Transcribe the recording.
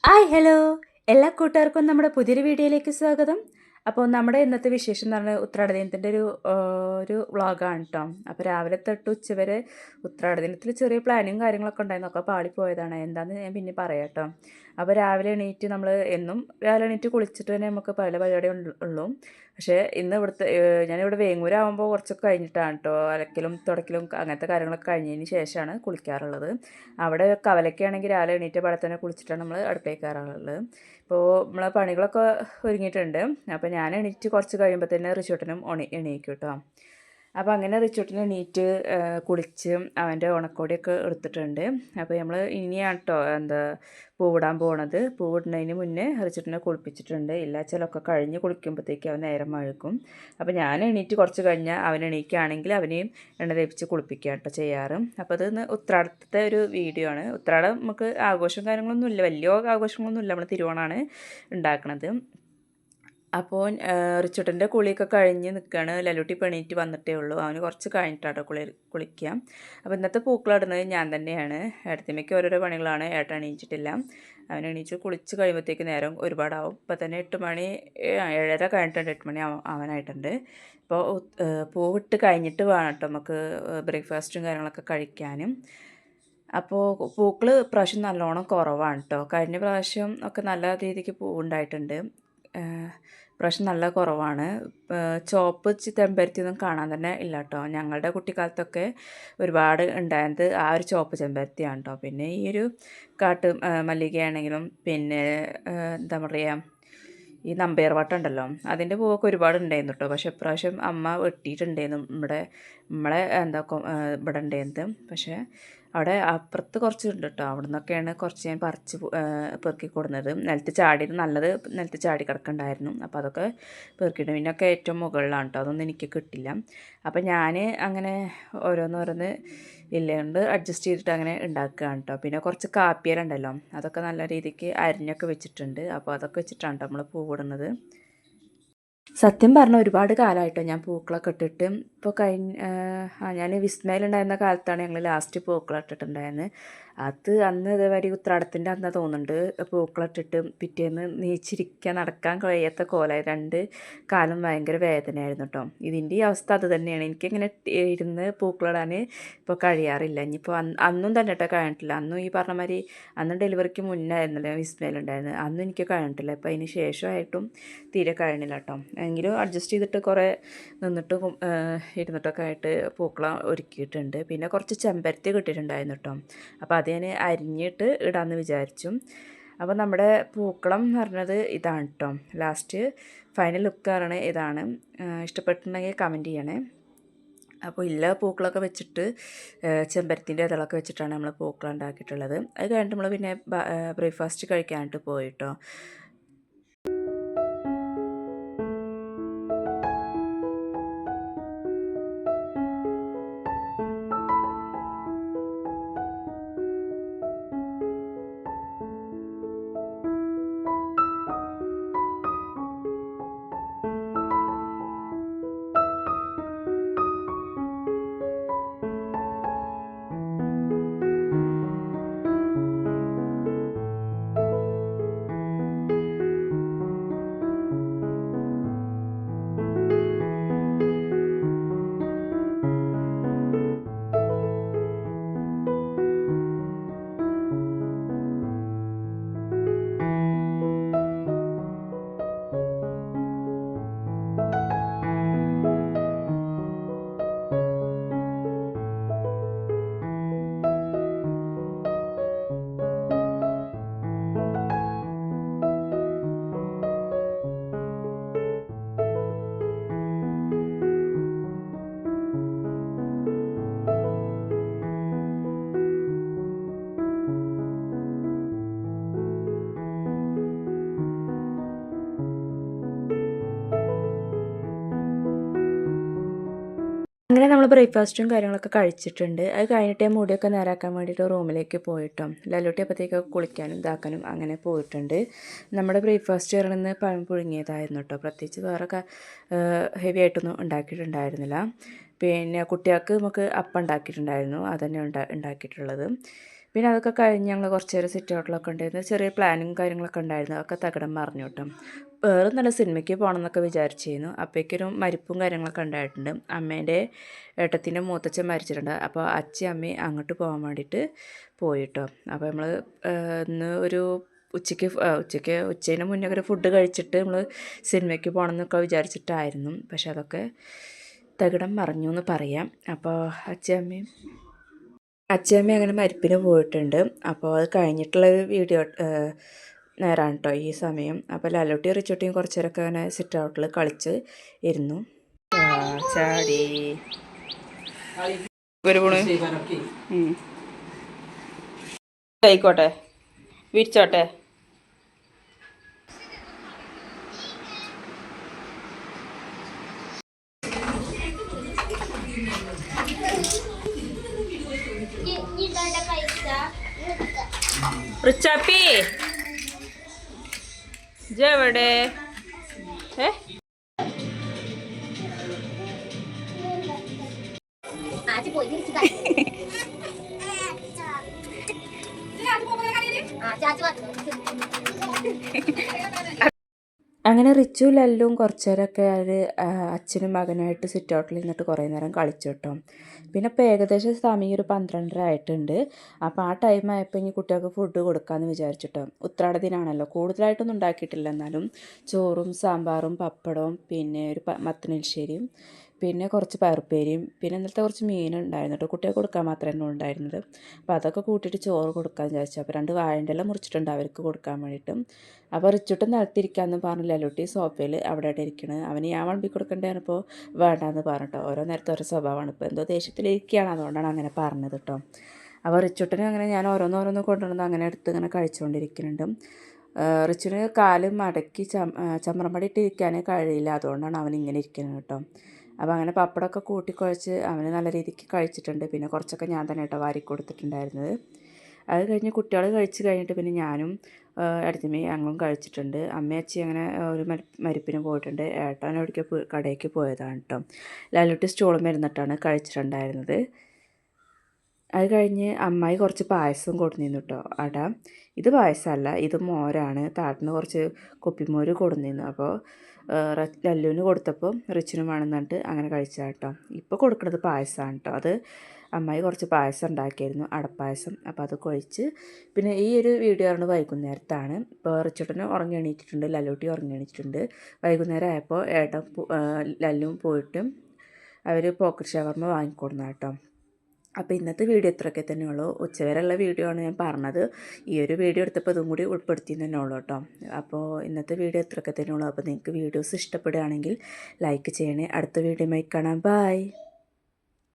Hi hello എല്ലാ കൂട്ടുകാർക്കും നമ്മുടെ പുതിയൊരു വീഡിയോയിലേക്ക് സ്വാഗതം. അപ്പോൾ നമ്മുടെ ഇന്നത്തെ വിശേഷം എന്ന് പറഞ്ഞാൽ ഉത്രാട ദിനത്തിൻ്റെ ഒരു വ്ളോഗാണ് കേട്ടോ. അപ്പോൾ രാവിലെ തൊട്ട് ഉച്ചവരെ ഉത്രാട ദിനത്തിൽ ചെറിയ പ്ലാനിങ് കാര്യങ്ങളൊക്കെ ഉണ്ടായിരുന്നു, ഒക്കെ പാളിപ്പോയതാണ്. എന്താണെന്ന് ഞാൻ പിന്നെ പറയാം കേട്ടോ. അപ്പോൾ രാവിലെ എണീറ്റ് നമ്മൾ എന്നും രാവിലെ എണീറ്റ് കുളിച്ചിട്ട് തന്നെ നമുക്ക് പല പരിപാടി ഉള്ളൂ. പക്ഷേ ഇന്ന് ഞാനിവിടെ വേങ്ങൂരാകുമ്പോൾ കുറച്ചൊക്കെ കഴിഞ്ഞിട്ടാണ് കേട്ടോ അലക്കലും തുടക്കലും അങ്ങനത്തെ കാര്യങ്ങളൊക്കെ കഴിഞ്ഞതിന് ശേഷമാണ് കുളിക്കാറുള്ളത്. അവിടെ കവലയ്ക്കാണെങ്കിൽ രാവിലെ എണീറ്റ പാടെ തന്നെ കുളിച്ചിട്ടാണ് നമ്മൾ അടുക്കളയിൽ കയറാറുള്ളത്. ഇപ്പോൾ നമ്മളെ പണികളൊക്കെ ഒരുങ്ങിയിട്ടുണ്ട്. അപ്പോൾ ഞാൻ എണീറ്റ് കുറച്ച് കഴിയുമ്പോൾ തന്നെ റിച്ചോട്ടനും എണീക്കും കേട്ടോ. അപ്പോൾ അങ്ങനെ റിച്ചോട്ടിന് എണീറ്റ് കുളിച്ച് അവൻ്റെ ഉണക്കോടിയൊക്കെ എടുത്തിട്ടുണ്ട്. അപ്പോൾ നമ്മൾ ഇനിയാണ് കേട്ടോ പൂവിടാൻ പോണത്. പൂവിടുന്നതിന് മുന്നേ റിച്ചോട്ടിനെ കുളിപ്പിച്ചിട്ടുണ്ട്. ഇല്ലാച്ചാലൊക്കെ കഴിഞ്ഞ് കുളിക്കുമ്പോഴത്തേക്ക് അവൻ നേരം വഴുക്കും. അപ്പോൾ ഞാൻ എണീറ്റ് കുറച്ച് കഴിഞ്ഞാൽ അവൻ എണീക്കുകയാണെങ്കിൽ അവനെയും എണ്ണ തേപ്പിച്ച് കുളിപ്പിക്കുക കേട്ടോ ചെയ്യാറ്. അപ്പോൾ അത് ഉത്രാടത്തെ ഒരു വീഡിയോ ആണ്. ഉത്രാടം നമുക്ക് ആഘോഷം കാര്യങ്ങളൊന്നുമില്ല, വലിയ ആഘോഷങ്ങളൊന്നുമില്ല, നമ്മൾ തിരുവോണമാണ് ഉണ്ടാക്കുന്നത്. അപ്പോൾ റിച്ചൂട്ടൻ്റെ കുളിയൊക്കെ കഴിഞ്ഞ് നിൽക്കുകയാണ്. ലലൂട്ടി പെണീറ്റ് വന്നിട്ടേ ഉള്ളൂ. അവന് കുറച്ച് കഴിഞ്ഞിട്ടാട്ടോ കുളിക്കുക. അപ്പോൾ ഇന്നത്തെ പൂക്കളിടുന്നത് ഞാൻ തന്നെയാണ്. ഏട്ടത്തിമ്മയ്ക്ക് ഓരോരോ പണികളാണ്, ഏട്ടൻ എണീച്ചിട്ടില്ല. അവൻ എണീച്ച് കുളിച്ച് കഴിയുമ്പോഴത്തേക്ക് നേരം ഒരുപാടാവും. ഇപ്പോൾ തന്നെ 8 മണി 7:30 കഴിഞ്ഞിട്ടുണ്ട്, 8 മണി ആവാനായിട്ടുണ്ട്. ഇപ്പോൾ പൂവിട്ട് കഴിഞ്ഞിട്ട് വേണം കേട്ടോ നമുക്ക് ബ്രേക്ക്ഫാസ്റ്റും കാര്യങ്ങളൊക്കെ കഴിക്കാനും. അപ്പോൾ പൂക്കൾ ഇപ്രാവശ്യം നല്ലോണം കുറവാണ് കേട്ടോ. കഴിഞ്ഞ പ്രാവശ്യം ഒക്കെ നല്ല രീതിക്ക് പൂവുണ്ടായിട്ടുണ്ട്. ഇപ്രാവശ്യം നല്ല കുറവാണ്. ചുവപ്പ് ചെമ്പരത്തിയൊന്നും കാണാൻ തന്നെ ഇല്ല കേട്ടോ. ഞങ്ങളുടെ കുട്ടിക്കാലത്തൊക്കെ ഒരുപാട് ഉണ്ടായത് ആ ഒരു ചുവപ്പ് ചെമ്പരത്തിയാണ് കേട്ടോ. പിന്നെ ഈ ഒരു കാട്ട് മല്ലികയാണെങ്കിലും പിന്നെ എന്താ പറയുക, ഈ നമ്പേർ വട്ടം ഉണ്ടല്ലോ, അതിൻ്റെ പൂവൊക്കെ ഒരുപാട് ഉണ്ടായിരുന്നു കേട്ടോ. പക്ഷേ ഇപ്രാവശ്യം അമ്മ വെട്ടിയിട്ടുണ്ടായിരുന്നു നമ്മളെ ഇവിടെ ഉണ്ടായിരുന്നത്. പക്ഷേ അവിടെ അപ്പുറത്ത് കുറച്ചുണ്ട് കേട്ടോ. അവിടെ നിന്നൊക്കെയാണ് കുറച്ച് ഞാൻ പറിച്ച് പെറുക്കി കൊടുന്നത്. നിലത്ത് ചാടിയത് നല്ലത് നിലത്ത് ചാടി കിടക്കുന്നുണ്ടായിരുന്നു. അപ്പോൾ അതൊക്കെ പെറുക്കിയിട്ട് പിന്നൊക്കെ ഏറ്റവും മുകളിലാണ് കേട്ടോ. അതൊന്നും എനിക്ക് കിട്ടില്ല. അപ്പോൾ ഞാൻ അങ്ങനെ ഓരോന്നോരോന്ന് ഇല്ലാണ്ട് അഡ്ജസ്റ്റ് ചെയ്തിട്ട് അങ്ങനെ ഉണ്ടാക്കുകയാണ് കേട്ടോ. പിന്നെ കുറച്ച് കാപ്പിയിലുണ്ടല്ലോ, അതൊക്കെ നല്ല രീതിക്ക് അരിഞ്ഞൊക്കെ വെച്ചിട്ടുണ്ട്. അപ്പോൾ അതൊക്കെ വെച്ചിട്ടാണ് കേട്ടോ നമ്മൾ പൂവിടുന്നത്. സത്യം പറഞ്ഞാൽ ഒരുപാട് കാലമായിട്ടോ ഞാൻ പൂക്കളൊക്കെ ഇട്ടിട്ട്. ഇപ്പോൾ ഞാൻ വിസ്മയിലുണ്ടായിരുന്ന കാലത്താണ് ഞങ്ങൾ ലാസ്റ്റ് പൂക്കളിട്ടിട്ടുണ്ടായിരുന്നത്. അന്ന് ഇതേമാതിരി ഉത്രാടത്തിൻ്റെ അന്ന് തോന്നുന്നുണ്ട് പൂക്കളിട്ടിട്ട് പിറ്റേന്ന് നീച്ചിരിക്കാൻ നടക്കാൻ കഴിയാത്ത കോലായി. 2 കാലും ഭയങ്കര വേദനയായിരുന്നു കേട്ടോ. ഇതിൻ്റെ ഈ അവസ്ഥ അത് തന്നെയാണ്. എനിക്കിങ്ങനെ ഇരുന്ന് പൂക്കളിടാൻ ഇപ്പോൾ കഴിയാറില്ല. ഇനിയിപ്പോൾ അന്നും തന്നെ കേട്ടോ കഴിഞ്ഞിട്ടില്ല. അന്നും ഈ പറഞ്ഞ മാതിരി അന്ന് ഡെലിവറിക്ക് മുന്നേ ആയിരുന്നല്ലോ വിസ്മയിലുണ്ടായിരുന്നത്. അന്നും എനിക്ക് കഴിഞ്ഞിട്ടില്ല. ഇപ്പോൾ അതിന് ശേഷമായിട്ടും തീരെ കഴിയണില്ല കേട്ടോ. എങ്കിലും അഡ്ജസ്റ്റ് ചെയ്തിട്ട് കുറേ നിന്നിട്ടും ഇരുന്നിട്ടൊക്കെ ആയിട്ട് പൂക്കളം ഒരുക്കിയിട്ടുണ്ട്. പിന്നെ കുറച്ച് ചെമ്പരത്തി കിട്ടിയിട്ടുണ്ടായിരുന്നു കേട്ടോ. അപ്പോൾ അത് ഞാൻ അരിഞ്ഞിട്ട് ഇടാമെന്ന് വിചാരിച്ചു. അപ്പോൾ നമ്മുടെ പൂക്കളം എന്ന് പറഞ്ഞത് ഇതാണ് കേട്ടോ. ലാസ്റ്റ് ഫൈനൽ ലുക്ക് പറഞ്ഞത് ഇതാണ്. ഇഷ്ടപ്പെട്ടിട്ടുണ്ടെങ്കിൽ കമൻറ്റ് ചെയ്യണേ. അപ്പോൾ ഇല്ല പൂക്കളൊക്കെ വെച്ചിട്ട് ചെമ്പരത്തിൻ്റെ ഇതളൊക്കെ വെച്ചിട്ടാണ് നമ്മൾ പൂക്കളം ഉണ്ടാക്കിയിട്ടുള്ളത്. അത് കഴിഞ്ഞിട്ട് നമ്മൾ പിന്നെ ബ്രേക്ക്ഫാസ്റ്റ് കഴിക്കാനായിട്ട് പോയിട്ടോ. അങ്ങനെ നമ്മൾ ബ്രേക്ക്ഫാസ്റ്റും കാര്യങ്ങളൊക്കെ കഴിച്ചിട്ടുണ്ട്. അത് കഴിഞ്ഞിട്ട് മുടിയൊക്കെ നേരാക്കാൻ വേണ്ടിയിട്ട് റൂമിലേക്ക് പോയിട്ടോ. ലല്ലൂട്ടി അപ്പോഴത്തേക്കൊക്കെ കുളിക്കാനും ഇതാക്കാനും അങ്ങനെ പോയിട്ടുണ്ട്. നമ്മുടെ ബ്രേക്ക്ഫാസ്റ്റ് ഇറങ്ങുന്ന പഴം പുഴുങ്ങിയതായിരുന്നു കേട്ടോ. പ്രത്യേകിച്ച് വേറെ ഹെവി ആയിട്ടൊന്നും ഉണ്ടാക്കിയിട്ടുണ്ടായിരുന്നില്ല. പിന്നെ കുട്ടികൾക്ക് നമുക്ക് അപ്പം ഉണ്ടാക്കിയിട്ടുണ്ടായിരുന്നു, അതുതന്നെ ഉണ്ടാക്കിയിട്ടുള്ളത്. പിന്നെ അതൊക്കെ കഴിഞ്ഞ് ഞങ്ങൾ കുറച്ച് നേരം സിറ്റ് ഔട്ടിലൊക്കെ ഉണ്ടായിരുന്നു. ചെറിയ പ്ലാനും കാര്യങ്ങളൊക്കെ ഉണ്ടായിരുന്നു. അതൊക്കെ തകിടം മറിഞ്ഞു കേട്ടോ. വേറെ നല്ല സിനിമയ്ക്ക് പോകണം എന്നൊക്കെ വിചാരിച്ചിരുന്നു. അപ്പോഴേക്കൊരു മരിപ്പും കാര്യങ്ങളൊക്കെ ഉണ്ടായിട്ടുണ്ട്. അമ്മേൻ്റെ ഏട്ടത്തിൻ്റെ മൂത്തച്ഛൻ മരിച്ചിട്ടുണ്ട്. അപ്പോൾ അച്ഛയും അമ്മയും അങ്ങോട്ട് പോകാൻ വേണ്ടിയിട്ട് പോയി കേട്ടോ. അപ്പോൾ നമ്മൾ ഇന്ന് ഒരു ഉച്ചേന് മുന്നേ ഒരു ഫുഡ് കഴിച്ചിട്ട് നമ്മൾ സിനിമയ്ക്ക് പോകണം എന്നൊക്കെ വിചാരിച്ചിട്ടായിരുന്നു. പക്ഷെ അതൊക്കെ തകിടം മറിഞ്ഞു എന്ന് പറയാം. അപ്പോൾ അച്ഛയമ്മയും അങ്ങനെ മരിപ്പിന് പോയിട്ടുണ്ട്. അപ്പോൾ അത് കഴിഞ്ഞിട്ടുള്ള വീഡിയോ നേരമാണ് കേട്ടോ ഈ സമയം. അപ്പോൾ ലാലൂട്ടി റിച്ചൂട്ടിയും കുറച്ച് നേരമൊക്കെ അങ്ങനെ സിറ്റ് ഔട്ടിൽ കളിച്ച് ഇരുന്നു. ചാടി ആയിക്കോട്ടെ വിരിച്ചോട്ടെ. റിച്ചാപ്പി എവിടെ? അങ്ങനെ റിച്ചു ലല്ലും കുറച്ച് നേരമൊക്കെ അച്ഛനും മകനായിട്ട് സിറ്റ് ഔട്ടിൽ നിന്നിട്ട് കുറേ നേരം കളിച്ചു കേട്ടോ. പിന്നെ ഇപ്പോൾ ഏകദേശം സമയം ഒരു 12:30 ആയിട്ടുണ്ട്. അപ്പോൾ ആ ടൈം ആയപ്പോൾ ഇനി കുട്ടികൾക്ക് ഫുഡ് കൊടുക്കാമെന്ന് വിചാരിച്ചിട്ടോ. ഉത്രാട ദിനമാണല്ലോ, കൂടുതലായിട്ടൊന്നും ഉണ്ടാക്കിയിട്ടില്ല, എന്നാലും ചോറും സാമ്പാറും പപ്പടവും പിന്നെ ഒരു മത്തനെലിശ്ശേരിയും പിന്നെ കുറച്ച് പയറുപ്പേരിയും പിന്നെ ഇന്നലത്തെ കുറച്ച് മീനുണ്ടായിരുന്നു കേട്ടോ. കുട്ടികൾക്ക് കൊടുക്കാൻ മാത്രമേ ഉണ്ടായിരുന്നത്. അപ്പോൾ അതൊക്കെ കൂട്ടിയിട്ട് ചോറ് കൊടുക്കാമെന്ന് വിചാരിച്ചു. അപ്പോൾ 2 വാഴൻ്റെ ഇല മുറിച്ചിട്ടുണ്ട് അവർക്ക് കൊടുക്കാൻ വേണ്ടിയിട്ടും. അപ്പോൾ റിച്ചുട്ടും നിലത്തിരിക്കാമെന്ന് പറഞ്ഞു. ലല്ലുട്ടി സോഫയിൽ അവിടെ ഇരിക്കണത്. അവന് ഞാൻ വിളമ്പി കൊടുക്കേണ്ടതാണ്. ഇപ്പോൾ വേണ്ടാന്ന് പറഞ്ഞിട്ടോ. ഓരോ നേരത്തെ ഓരോ സ്വഭാവമാണ്. ഇപ്പോൾ എന്തോ ദേഷ്യത്തിലിരിക്കുകയാണ്, അതുകൊണ്ടാണ് അങ്ങനെ പറഞ്ഞത് കേട്ടോ. അപ്പോൾ റിച്ചുട്ടിന് അങ്ങനെ ഞാൻ ഓരോന്നോരോന്ന് കൊണ്ടുവന്ന് അങ്ങനെ എടുത്ത് ഇങ്ങനെ കഴിച്ചുകൊണ്ടിരിക്കുന്നുണ്ട്. റിച്ചുവിന് കാല് മടക്കി ചമ്രമടി ഇട്ടിരിക്കാനേ കഴിയില്ല, അതുകൊണ്ടാണ് അവൻ ഇങ്ങനെ ഇരിക്കുന്നത് കേട്ടോ. അപ്പോൾ അങ്ങനെ പപ്പടമൊക്കെ കൂട്ടിക്കുഴച്ച് അവന് നല്ല രീതിക്ക് കഴിച്ചിട്ടുണ്ട്. പിന്നെ കുറച്ചൊക്കെ ഞാൻ തന്നെ കേട്ടോ വാരി കൊടുത്തിട്ടുണ്ടായിരുന്നത്. അത് കഴിഞ്ഞ് കുട്ടികൾ കഴിച്ച് കഴിഞ്ഞിട്ട് പിന്നെ ഞാനും ഏട്ടത്തിയമ്മയും ഞങ്ങളും കഴിച്ചിട്ടുണ്ട്. അമ്മയും അച്ഛയും അങ്ങനെ ഒരു മരിപ്പിന് പോയിട്ടുണ്ട്. ഏട്ടൻ എവിടേക്ക് കടയ്ക്ക് പോയതാണ് കേട്ടോ. ലാലുട്ടി സ്റ്റോളും ഇരുന്നിട്ടാണ് കഴിച്ചിട്ടുണ്ടായിരുന്നത്. അത് കഴിഞ്ഞ് അമ്മായി കുറച്ച് പായസം കൊടുന്നിരുന്നു കേട്ടോ. ഇത് പായസമല്ല, ഇത് മോരാണ്. താട്ടിന് കുറച്ച് കുപ്പിമോര് കൊടുന്നിരുന്നു. അപ്പോൾ ലല്ലുവിന് കൊടുത്തപ്പോൾ റിച്ചിനും വേണമെന്നിട്ട് അങ്ങനെ കഴിച്ചാൽ കേട്ടോ. ഇപ്പോൾ കൊടുക്കുന്നത് പായസമാണ് കേട്ടോ. അത് അമ്മായി കുറച്ച് പായസം ഉണ്ടാക്കിയായിരുന്നു, അടപ്പായസം. അപ്പോൾ അത് കഴിച്ച് പിന്നെ ഈ ഒരു വീഡിയോ ആണ് വൈകുന്നേരത്താണ്. ഇപ്പോൾ റിച്ചേട്ടന് ഉറങ്ങി എണീറ്റിട്ടുണ്ട്, ലല്ലൂട്ടി ഉറങ്ങി എണീറ്റിട്ടുണ്ട്. വൈകുന്നേരം ആയപ്പോൾ ഏട്ടൻ ലല്ലും പോയിട്ട് അവർ പോക്കറ്റ് ഷവർമ്മ വാങ്ങിക്കൊടുന്ന കേട്ടോ. അപ്പോൾ ഇന്നത്തെ വീഡിയോ ഇത്രയൊക്കെ തന്നെയുള്ളൂ. ഉച്ചവരെയുള്ള വീഡിയോ ആണ് ഞാൻ പറഞ്ഞത്. ഈ ഒരു വീഡിയോ എടുത്തപ്പോൾ ഇതും കൂടി ഉൾപ്പെടുത്തി തന്നെ ഉള്ളൂ കേട്ടോ. അപ്പോൾ ഇന്നത്തെ വീഡിയോ ഇത്രയൊക്കെ തന്നെയുള്ളൂ. അപ്പോൾ നിങ്ങൾക്ക് വീഡിയോസ് ഇഷ്ടപ്പെടുകയാണെങ്കിൽ ലൈക്ക് ചെയ്യണേ. അടുത്ത വീഡിയോയുമായി കാണാം. ബൈ.